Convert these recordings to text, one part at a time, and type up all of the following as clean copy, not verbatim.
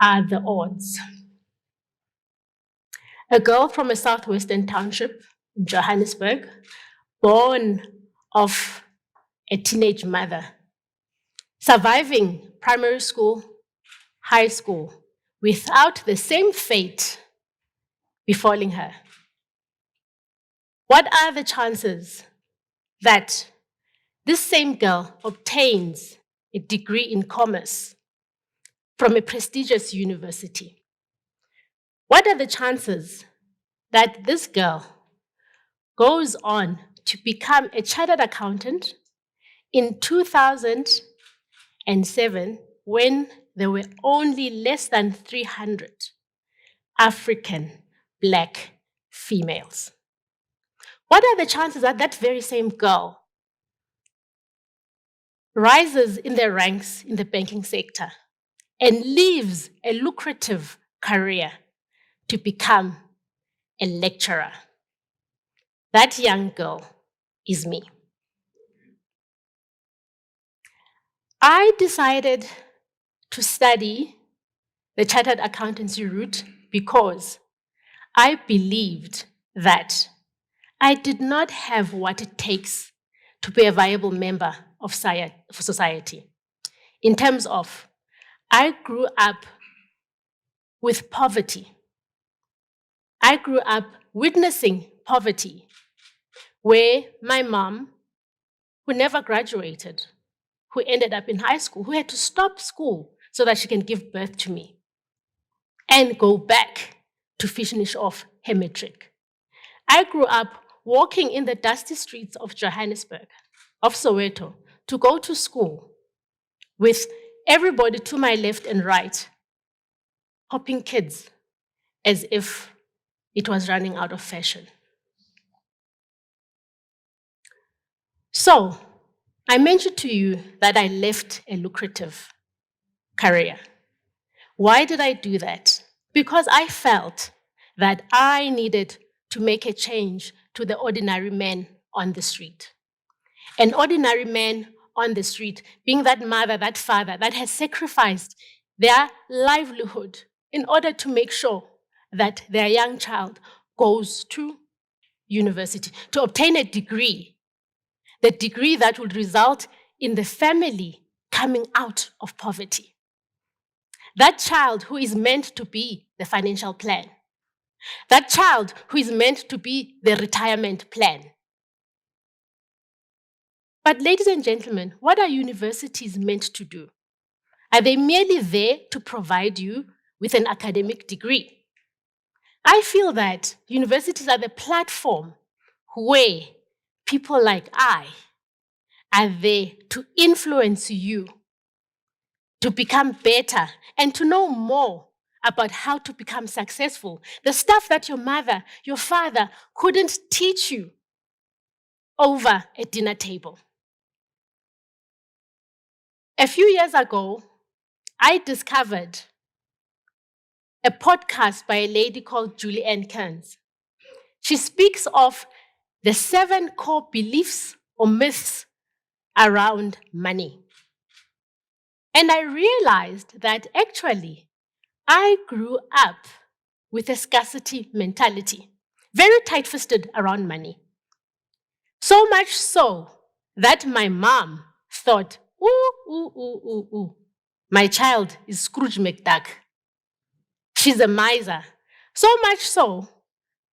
are the odds? A girl from a southwestern township in Johannesburg, born of a teenage mother, surviving primary school, high school, without the same fate befalling her. What are the chances that this same girl obtains a degree in commerce from a prestigious university? What are the chances that this girl goes on to become a chartered accountant in 2007 when there were only less than 300 African Black females? What are the chances that that very same girl rises in the ranks in the banking sector and leaves a lucrative career to become a lecturer? That young girl is me. I decided to study the chartered accountancy route because I believed that I did not have what it takes to be a viable member of society. In terms of, I grew up with poverty. I grew up witnessing poverty, where my mom, who never graduated, who ended up in high school, who had to stop school so that she can give birth to me and go back to finish off her matric. I grew up walking in the dusty streets of Johannesburg, of Soweto, to go to school with everybody to my left and right, hopping kids as if it was running out of fashion. So, I mentioned to you that I left a lucrative career. Why did I do that? Because I felt that I needed to make a change to the ordinary man on the street. An ordinary man on the street being that mother, that father that has sacrificed their livelihood in order to make sure that their young child goes to university, to obtain a degree, the degree that would result in the family coming out of poverty. That child who is meant to be the financial plan. That child who is meant to be the retirement plan. But ladies and gentlemen, what are universities meant to do? Are they merely there to provide you with an academic degree? I feel that universities are the platform where people like I are there to influence you to become better and to know more about how to become successful. The stuff that your mother, your father couldn't teach you over a dinner table. A few years ago, I discovered a podcast by a lady called Julianne Kearns. She speaks of the 7 core beliefs or myths around money. And I realized that actually, I grew up with a scarcity mentality, very tight-fisted around money. So much so that my mom thought, my child is Scrooge McDuck. She's a miser. So much so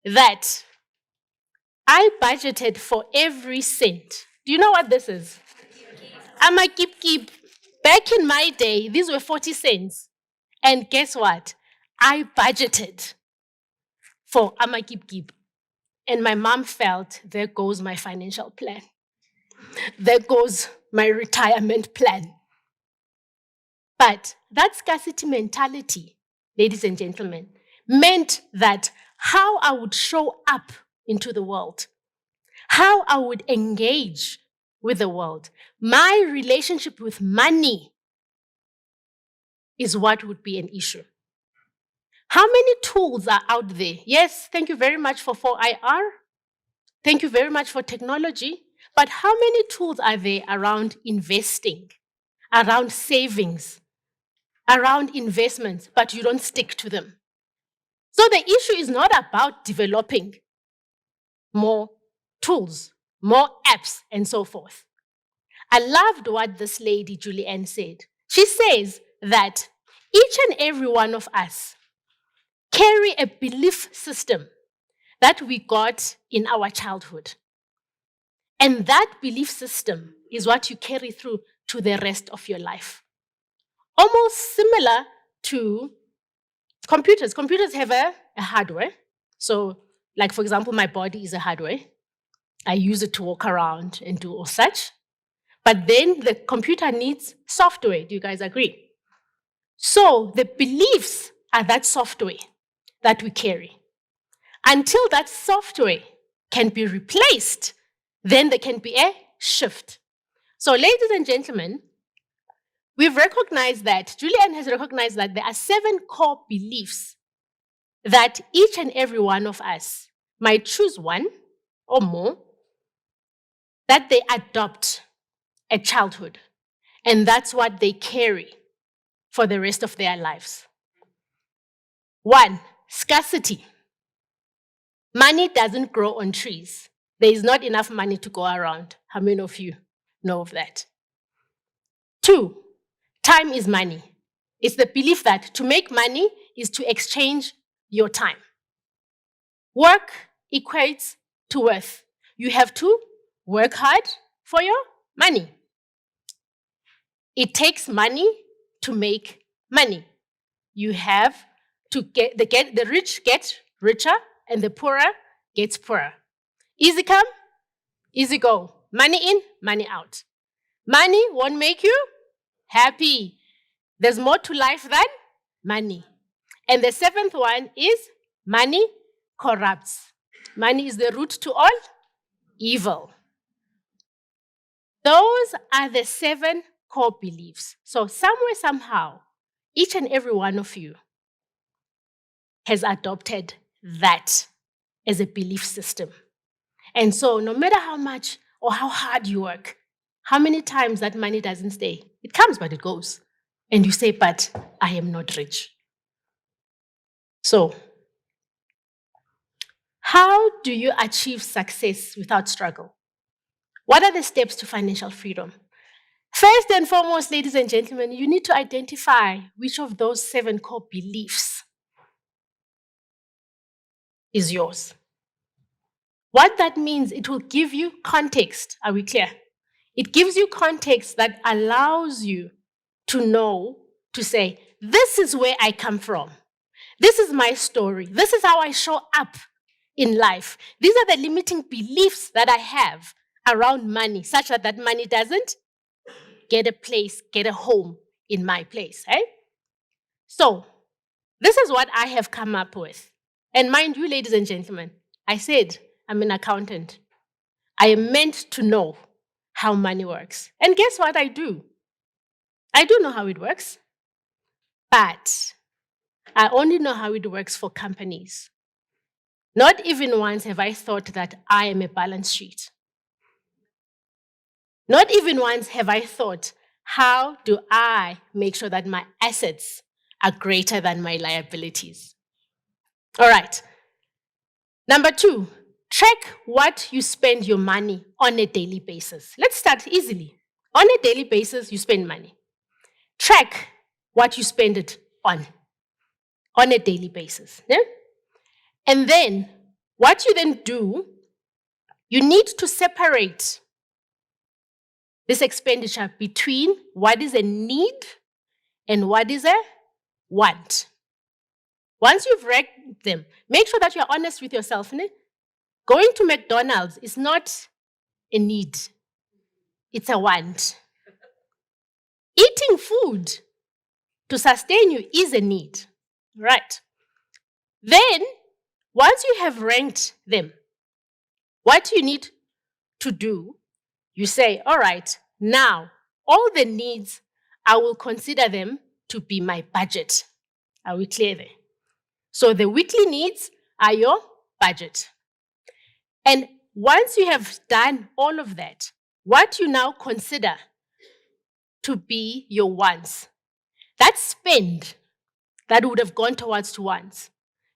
that I budgeted for every cent. Do you know what this is? I'm a keep. Back in my day, these were 40 cents. And guess what? I budgeted for Ama Keep. And my mom felt, there goes my financial plan. There goes my retirement plan. But that scarcity mentality, ladies and gentlemen, meant that how I would show up into the world, how I would engage with the world, my relationship with money is what would be an issue. How many tools are out there? Yes, thank you very much for 4IR. Thank you very much for technology. But how many tools are there around investing, around savings, around investments, but you don't stick to them. So the issue is not about developing more tools, more apps, and so forth. I loved what this lady, Julianne, said. She says that each and every one of us carry a belief system that we got in our childhood. And that belief system is what you carry through to the rest of your life. Almost similar to computers. Computers have a hardware. So, like for example, my body is a hardware. I use it to walk around and do all such. But then the computer needs software. Do you guys agree? So the beliefs are that software that we carry. Until that software can be replaced, then there can be a shift. So ladies and gentlemen, we've recognized that, Julianne has recognized that there are 7 core beliefs that each and every one of us might choose one or more that they adopt at childhood. And that's what they carry for the rest of their lives. 1, scarcity. Money doesn't grow on trees. There is not enough money to go around. How many of you know of that? 2, time is money. It's the belief that to make money is to exchange your time. Work equates to worth. You have to work hard for your money. It takes money to make money. You have to the rich get richer and the poorer gets poorer. Easy come, easy go. Money in, money out. Money won't make you happy. There's more to life than money. And the 7th one is money corrupts. Money is the root to all evil. Those are the 7 core beliefs. So somewhere, somehow, each and every one of you has adopted that as a belief system. And so no matter how much or how hard you work, how many times that money doesn't stay, it comes but it goes. And you say, but I am not rich. So how do you achieve success without struggle? What are the steps to financial freedom? First and foremost, ladies and gentlemen, you need to identify which of those 7 core beliefs is yours. What that means, it will give you context. Are we clear? It gives you context that allows you to know, to say, this is where I come from. This is my story. This is how I show up in life. These are the limiting beliefs that I have around money, such that that money doesn't get a place, get a home in my place. Eh? So this is what I have come up with. And mind you, ladies and gentlemen, I said I'm an accountant. I am meant to know how money works. And guess what I do? I do know how it works, but I only know how it works for companies. Not even once have I thought that I am a balance sheet. Not even once have I thought, how do I make sure that my assets are greater than my liabilities? All right. Number 2, track what you spend your money on a daily basis. Let's start easily. On a daily basis, you spend money. Track what you spend it on a daily basis. Yeah? And then, what you then do, you need to separate this expenditure between what is a need and what is a want. Once you've ranked them, make sure that you're honest with yourself. Ne? Going to McDonald's is not a need, it's a want. Eating food to sustain you is a need, right? Then, once you have ranked them, what you need to do, you say, all right, now, all the needs, I will consider them to be my budget. Are we clear there? So the weekly needs are your budget. And once you have done all of that, what you now consider to be your wants, that spend that would have gone towards wants,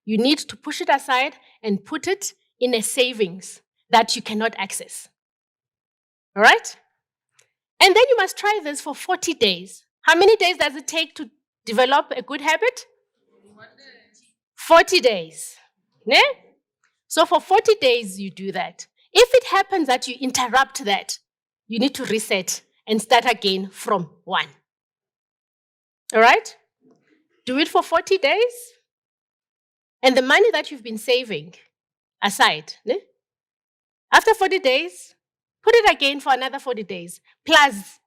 you need to push it aside and put it in a savings that you cannot access. All right? And then you must try this for 40 days. How many days does it take to develop a good habit? 40 days. Yeah? So for 40 days, you do that. If it happens that you interrupt that, you need to reset and start again from 1. All right? Do it for 40 days. And the money that you've been saving aside, né? After 40 days, put it again for another 40 days, plus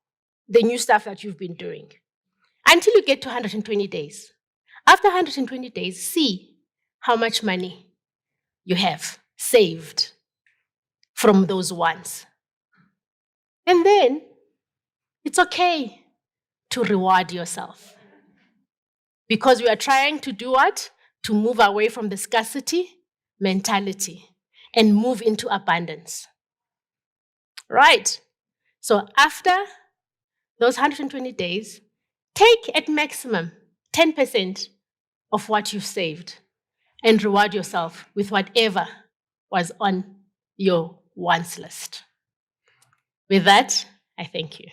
the new stuff that you've been doing, until you get to 120 days. After 120 days, see how much money you have saved from those ones. And then it's okay to reward yourself. Because we are trying to do what? To move away from the scarcity mentality and move into abundance. Right? So after those 120 days, take at maximum 10% of what you've saved and reward yourself with whatever was on your wants list. With that, I thank you.